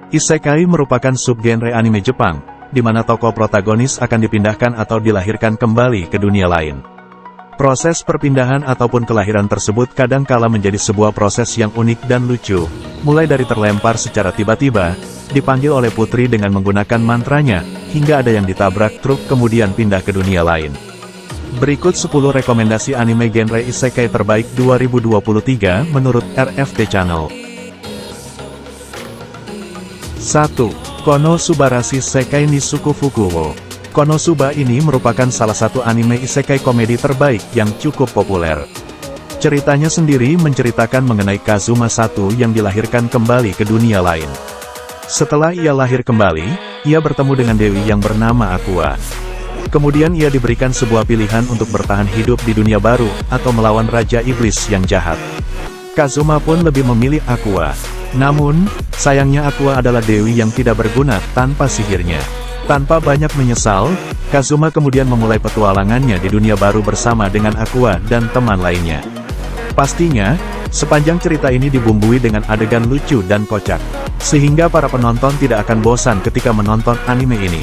Isekai merupakan subgenre anime Jepang, di mana tokoh protagonis akan dipindahkan atau dilahirkan kembali ke dunia lain. Proses perpindahan ataupun kelahiran tersebut kadangkala menjadi sebuah proses yang unik dan lucu, mulai dari terlempar secara tiba-tiba, dipanggil oleh putri dengan menggunakan mantranya, hingga ada yang ditabrak truk kemudian pindah ke dunia lain. Berikut 10 rekomendasi anime genre Isekai terbaik 2023 menurut RFT Channel. 1. Konosubarashi Sekai Nisuku Fukuwo. Konosuba ini merupakan salah satu anime isekai komedi terbaik yang cukup populer. Ceritanya sendiri menceritakan mengenai Kazuma I yang dilahirkan kembali ke dunia lain. Setelah ia lahir kembali, ia bertemu dengan dewi yang bernama Aqua. Kemudian ia diberikan sebuah pilihan untuk bertahan hidup di dunia baru, atau melawan Raja Iblis yang jahat. Kazuma pun lebih memilih Aqua. Namun, sayangnya Aqua adalah dewi yang tidak berguna tanpa sihirnya. Tanpa banyak menyesal, Kazuma kemudian memulai petualangannya di dunia baru bersama dengan Aqua dan teman lainnya. Pastinya, sepanjang cerita ini dibumbui dengan adegan lucu dan kocak, sehingga para penonton tidak akan bosan ketika menonton anime ini.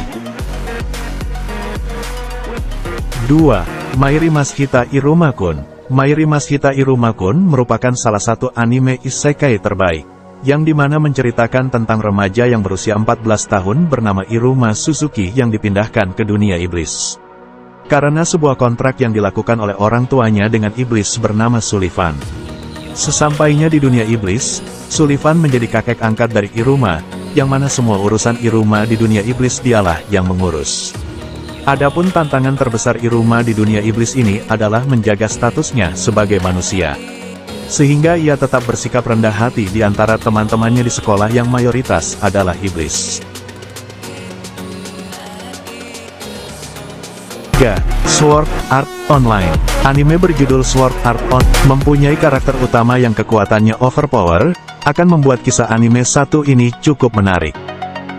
2. Mairi Mashita Iruma-kun. Mairi Mashita Iruma-kun merupakan salah satu anime isekai terbaik, yang dimana menceritakan tentang remaja yang berusia 14 tahun bernama Iruma Suzuki yang dipindahkan ke dunia iblis. Karena sebuah kontrak yang dilakukan oleh orang tuanya dengan iblis bernama Sullivan. Sesampainya di dunia iblis, Sullivan menjadi kakek angkat dari Iruma, yang mana semua urusan Iruma di dunia iblis dialah yang mengurus. Adapun tantangan terbesar Iruma di dunia iblis ini adalah menjaga statusnya sebagai manusia. Sehingga ia tetap bersikap rendah hati di antara teman-temannya di sekolah yang mayoritas adalah iblis. 3. Sword Art Online. Anime berjudul Sword Art Online mempunyai karakter utama yang kekuatannya overpower, akan membuat kisah anime satu ini cukup menarik.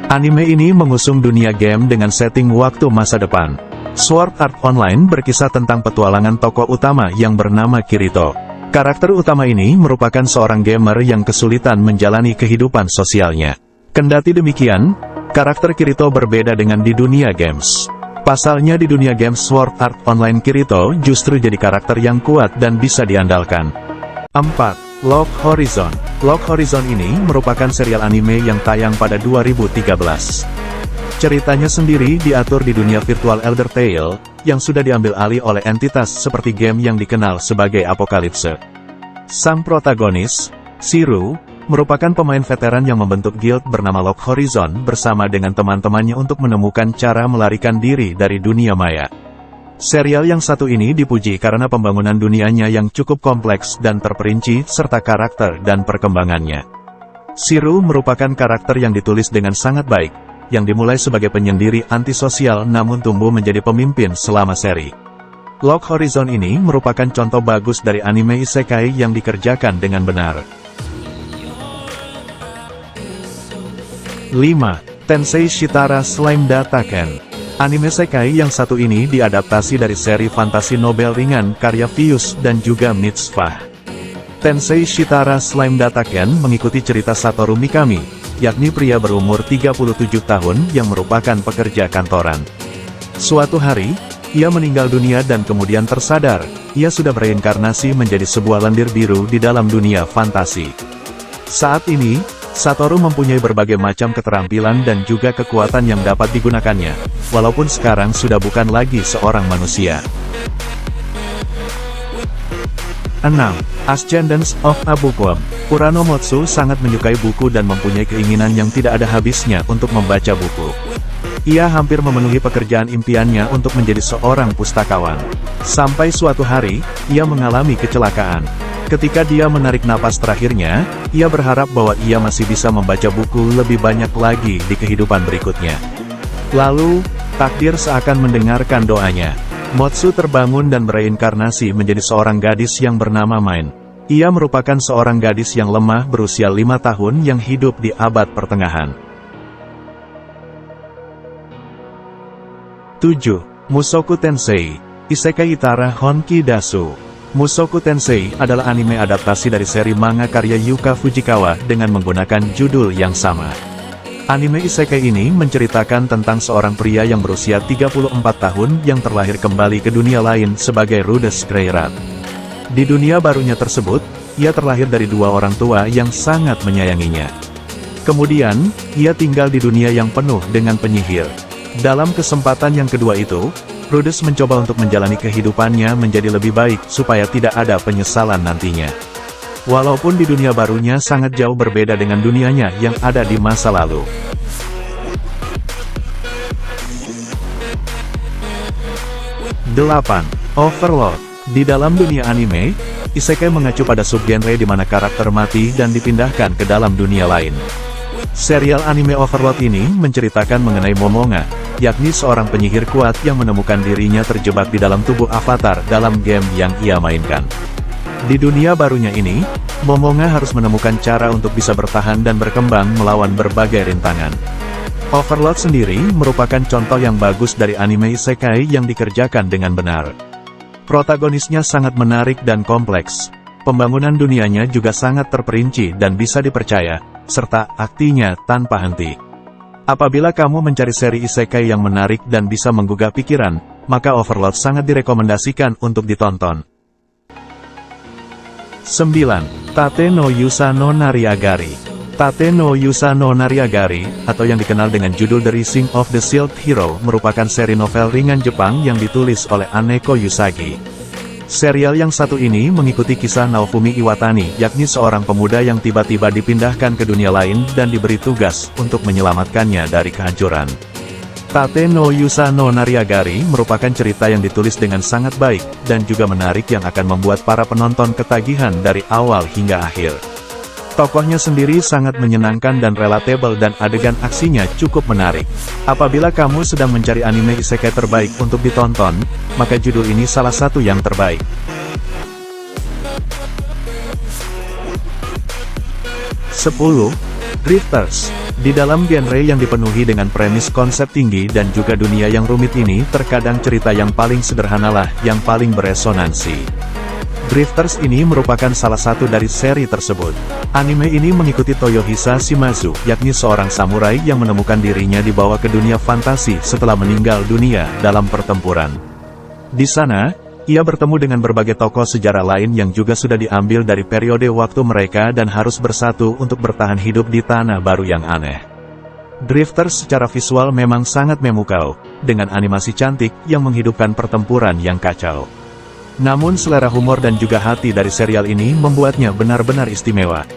Anime ini mengusung dunia game dengan setting waktu masa depan. Sword Art Online berkisah tentang petualangan tokoh utama yang bernama Kirito. Karakter utama ini merupakan seorang gamer yang kesulitan menjalani kehidupan sosialnya. Kendati demikian, karakter Kirito berbeda dengan di dunia games. Pasalnya di dunia games Sword Art Online Kirito justru jadi karakter yang kuat dan bisa diandalkan. 4. Log Horizon. Log Horizon ini merupakan serial anime yang tayang pada 2013. Ceritanya sendiri diatur di dunia virtual Elder Tale, yang sudah diambil alih oleh entitas seperti game yang dikenal sebagai Apocalypse. Sang protagonis, Shiru, merupakan pemain veteran yang membentuk guild bernama Log Horizon bersama dengan teman-temannya untuk menemukan cara melarikan diri dari dunia maya. Serial yang satu ini dipuji karena pembangunan dunianya yang cukup kompleks dan terperinci serta karakter dan perkembangannya. Shiru merupakan karakter yang ditulis dengan sangat baik, yang dimulai sebagai penyendiri antisosial namun tumbuh menjadi pemimpin selama seri. Log Horizon ini merupakan contoh bagus dari anime isekai yang dikerjakan dengan benar. 5. Tensei Shitara Slime Dataken. Anime isekai yang satu ini diadaptasi dari seri fantasi nobel ringan karya Fius dan juga Mitsfah. Tensei Shitara Slime Dataken mengikuti cerita Satoru Mikami, yakni pria berumur 37 tahun yang merupakan pekerja kantoran. Suatu hari, ia meninggal dunia dan kemudian tersadar, ia sudah bereinkarnasi menjadi sebuah lendir biru di dalam dunia fantasi. Saat ini, Satoru mempunyai berbagai macam keterampilan dan juga kekuatan yang dapat digunakannya, walaupun sekarang sudah bukan lagi seorang manusia. 6. Ascendance of a Bookworm. Uranomotsu sangat menyukai buku dan mempunyai keinginan yang tidak ada habisnya untuk membaca buku. Ia hampir memenuhi pekerjaan impiannya untuk menjadi seorang pustakawan. Sampai suatu hari, ia mengalami kecelakaan. Ketika dia menarik napas terakhirnya, ia berharap bahwa ia masih bisa membaca buku lebih banyak lagi di kehidupan berikutnya. Lalu, takdir seakan mendengarkan doanya. Motsu terbangun dan bereinkarnasi menjadi seorang gadis yang bernama Main. Ia merupakan seorang gadis yang lemah berusia 5 tahun yang hidup di abad pertengahan. 7. Mushoku Tensei Isekai Itara Honki Dasu. Mushoku Tensei adalah anime adaptasi dari seri manga karya Yuka Fujikawa dengan menggunakan judul yang sama. Anime isekai ini menceritakan tentang seorang pria yang berusia 34 tahun yang terlahir kembali ke dunia lain sebagai Rudess Greyrat. Di dunia barunya tersebut, ia terlahir dari dua orang tua yang sangat menyayanginya. Kemudian, ia tinggal di dunia yang penuh dengan penyihir. Dalam kesempatan yang kedua itu, Rudess mencoba untuk menjalani kehidupannya menjadi lebih baik supaya tidak ada penyesalan nantinya. Walaupun di dunia barunya sangat jauh berbeda dengan dunianya yang ada di masa lalu. Delapan. Overlord. Di dalam dunia anime, isekai mengacu pada subgenre di mana karakter mati dan dipindahkan ke dalam dunia lain. Serial anime Overlord ini menceritakan mengenai Momonga, yakni seorang penyihir kuat yang menemukan dirinya terjebak di dalam tubuh avatar dalam game yang ia mainkan. Di dunia barunya ini, Momonga harus menemukan cara untuk bisa bertahan dan berkembang melawan berbagai rintangan. Overlord sendiri merupakan contoh yang bagus dari anime isekai yang dikerjakan dengan benar. Protagonisnya sangat menarik dan kompleks. Pembangunan dunianya juga sangat terperinci dan bisa dipercaya, serta aktinya tanpa henti. Apabila kamu mencari seri isekai yang menarik dan bisa menggugah pikiran, maka Overlord sangat direkomendasikan untuk ditonton. 9. Tate no Yusa no Nariagari. Tate no Yusa no Nariagari, atau yang dikenal dengan judul The Rising of the Shield Hero, merupakan seri novel ringan Jepang yang ditulis oleh Aneko Yusagi. Serial yang satu ini mengikuti kisah Naofumi Iwatani, yakni seorang pemuda yang tiba-tiba dipindahkan ke dunia lain dan diberi tugas untuk menyelamatkannya dari kehancuran. Tate no Yusa no Nariagari merupakan cerita yang ditulis dengan sangat baik, dan juga menarik yang akan membuat para penonton ketagihan dari awal hingga akhir. Tokohnya sendiri sangat menyenangkan dan relatable dan adegan aksinya cukup menarik. Apabila kamu sedang mencari anime isekai terbaik untuk ditonton, maka judul ini salah satu yang terbaik. 10. Drifters. Di dalam genre yang dipenuhi dengan premis konsep tinggi dan juga dunia yang rumit ini, terkadang cerita yang paling sederhanalah yang paling beresonansi. Drifters ini merupakan salah satu dari seri tersebut. Anime ini mengikuti Toyohisa Shimazu, yakni seorang samurai yang menemukan dirinya dibawa ke dunia fantasi setelah meninggal dunia dalam pertempuran. Di sana, ia bertemu dengan berbagai tokoh sejarah lain yang juga sudah diambil dari periode waktu mereka dan harus bersatu untuk bertahan hidup di tanah baru yang aneh. Drifters secara visual memang sangat memukau, dengan animasi cantik yang menghidupkan pertempuran yang kacau. Namun selera humor dan juga hati dari serial ini membuatnya benar-benar istimewa.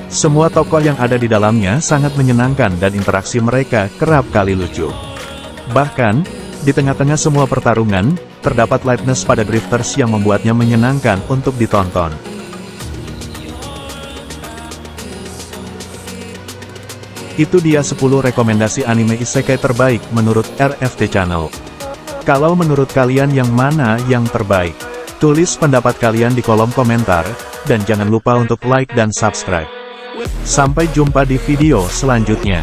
Semua tokoh yang ada di dalamnya sangat menyenangkan dan interaksi mereka kerap kali lucu. Bahkan, di tengah-tengah semua pertarungan, terdapat lightness pada Drifters yang membuatnya menyenangkan untuk ditonton. Itu dia 10 rekomendasi anime isekai terbaik menurut RFT Channel. Kalau menurut kalian yang mana yang terbaik? Tulis pendapat kalian di kolom komentar, dan jangan lupa untuk like dan subscribe. Sampai jumpa di video selanjutnya.